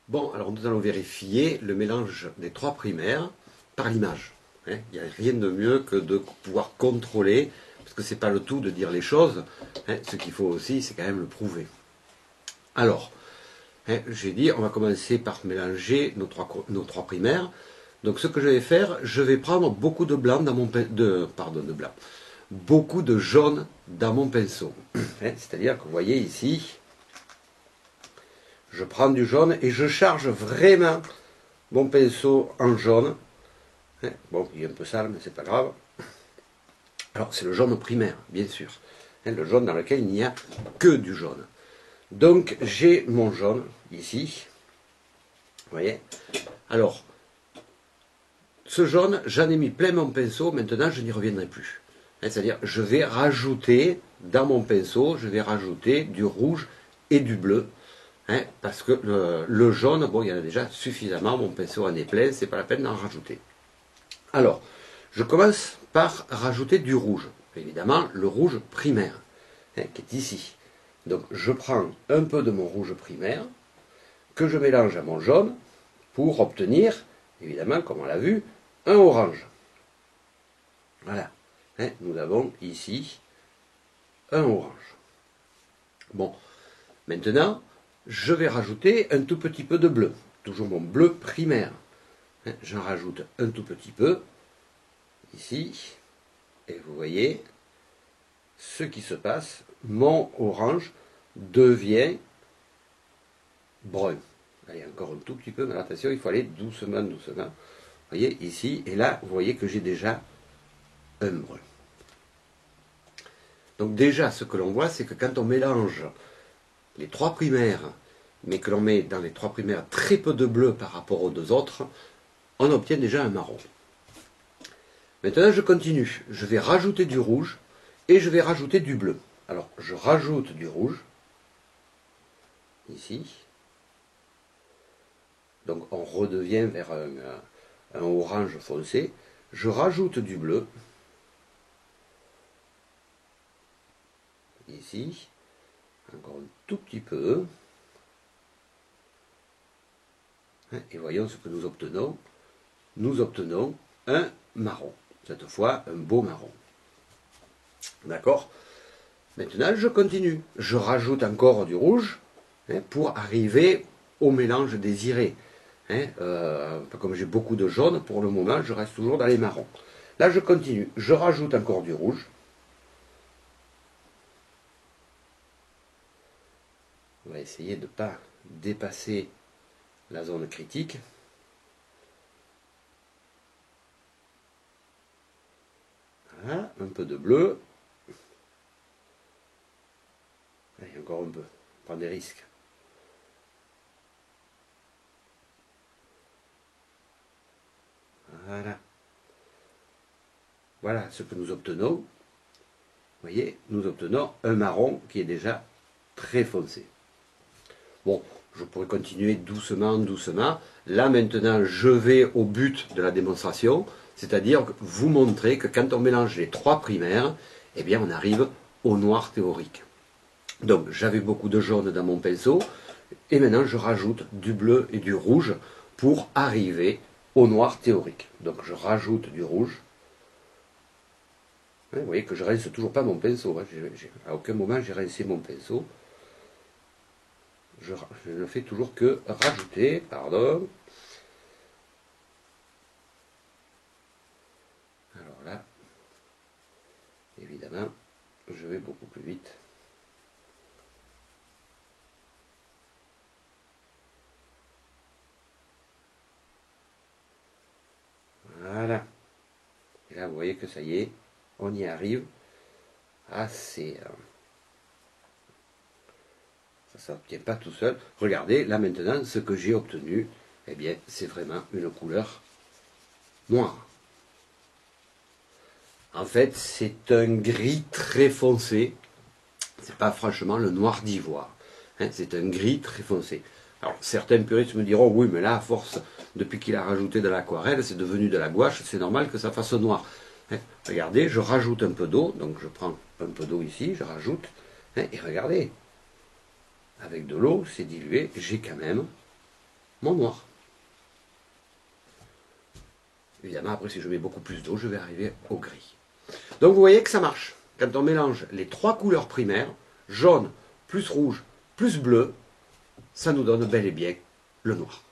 Bon, alors nous allons vérifier le mélange des trois primaires par l'image. Il n'y a rien de mieux que de pouvoir contrôler, parce que ce n'est pas le tout de dire les choses. Ce qu'il faut aussi, c'est quand même le prouver. Alors, j'ai dit, on va commencer par mélanger nos trois primaires. Donc ce que je vais faire, je vais prendre beaucoup de blanc dans mon beaucoup de jaune dans mon pinceau. C'est-à-dire que vous voyez ici, je prends du jaune et je charge vraiment mon pinceau en jaune. Bon, il est un peu sale, mais c'est pas grave. Alors, c'est le jaune primaire, bien sûr. Le jaune dans lequel il n'y a que du jaune. Donc, j'ai mon jaune ici. Vous voyez? Alors, ce jaune, j'en ai mis plein mon pinceau. Maintenant, je n'y reviendrai plus. C'est-à-dire, je vais rajouter dans mon pinceau, je vais rajouter du rouge et du bleu. Parce que le jaune, bon, il y en a déjà suffisamment, mon pinceau en est plein, c'est pas la peine d'en rajouter. Alors, je commence par rajouter du rouge, évidemment le rouge primaire, qui est ici. Donc je prends un peu de mon rouge primaire, que je mélange à mon jaune, pour obtenir, évidemment, comme on l'a vu, un orange. Voilà, nous avons ici un orange. Bon, maintenant, je vais rajouter un tout petit peu de bleu, toujours mon bleu primaire. J'en rajoute un tout petit peu, ici, et vous voyez ce qui se passe, mon orange devient brun. Allez, encore un tout petit peu, mais attention, il faut aller doucement, doucement. Vous voyez, ici, et là, vous voyez que j'ai déjà un brun. Donc déjà, ce que l'on voit, c'est que quand on mélange les trois primaires, mais que l'on met dans les trois primaires très peu de bleu par rapport aux deux autres, on obtient déjà un marron. Maintenant, je continue. Je vais rajouter du rouge et je vais rajouter du bleu. Alors, je rajoute du rouge, ici. Donc, on redevient vers un orange foncé. Je rajoute du bleu, ici. Encore un tout petit peu. Et voyons ce que nous obtenons. Nous obtenons un marron. Cette fois, un beau marron. D'accord? Maintenant, je continue. Je rajoute encore du rouge pour arriver au mélange désiré. Comme j'ai beaucoup de jaune, pour le moment, je reste toujours dans les marrons. Là, je continue. Je rajoute encore du rouge. On va essayer de ne pas dépasser la zone critique. Voilà, un peu de bleu. Allez, encore un peu. On prend des risques. Voilà. Voilà ce que nous obtenons. Vous voyez, nous obtenons un marron qui est déjà très foncé. Bon, je pourrais continuer doucement, doucement. Là, maintenant, je vais au but de la démonstration, c'est-à-dire vous montrer que quand on mélange les trois primaires, eh bien, on arrive au noir théorique. Donc, j'avais beaucoup de jaune dans mon pinceau, et maintenant, je rajoute du bleu et du rouge pour arriver au noir théorique. Donc, je rajoute du rouge. Vous voyez que je ne rince toujours pas mon pinceau. À aucun moment, j'ai rincé mon pinceau. Je ne fais toujours que rajouter, pardon. Alors là, évidemment, je vais beaucoup plus vite. Voilà. Et là, vous voyez que ça y est, on y arrive. Ah, c'est... ça ne s'obtient pas tout seul. Regardez, là maintenant, ce que j'ai obtenu, eh bien, c'est vraiment une couleur noire. En fait, c'est un gris très foncé. C'est pas franchement le noir d'ivoire. C'est un gris très foncé. Alors, certains puristes me diront, oui, mais là, à force, depuis qu'il a rajouté de l'aquarelle, c'est devenu de la gouache, c'est normal que ça fasse noir. Regardez, je rajoute un peu d'eau, donc je prends un peu d'eau ici, je rajoute, et regardez, avec de l'eau, c'est dilué, j'ai quand même mon noir. Évidemment, après, si je mets beaucoup plus d'eau, je vais arriver au gris. Donc, vous voyez que ça marche. Quand on mélange les trois couleurs primaires, jaune, plus rouge, plus bleu, ça nous donne bel et bien le noir.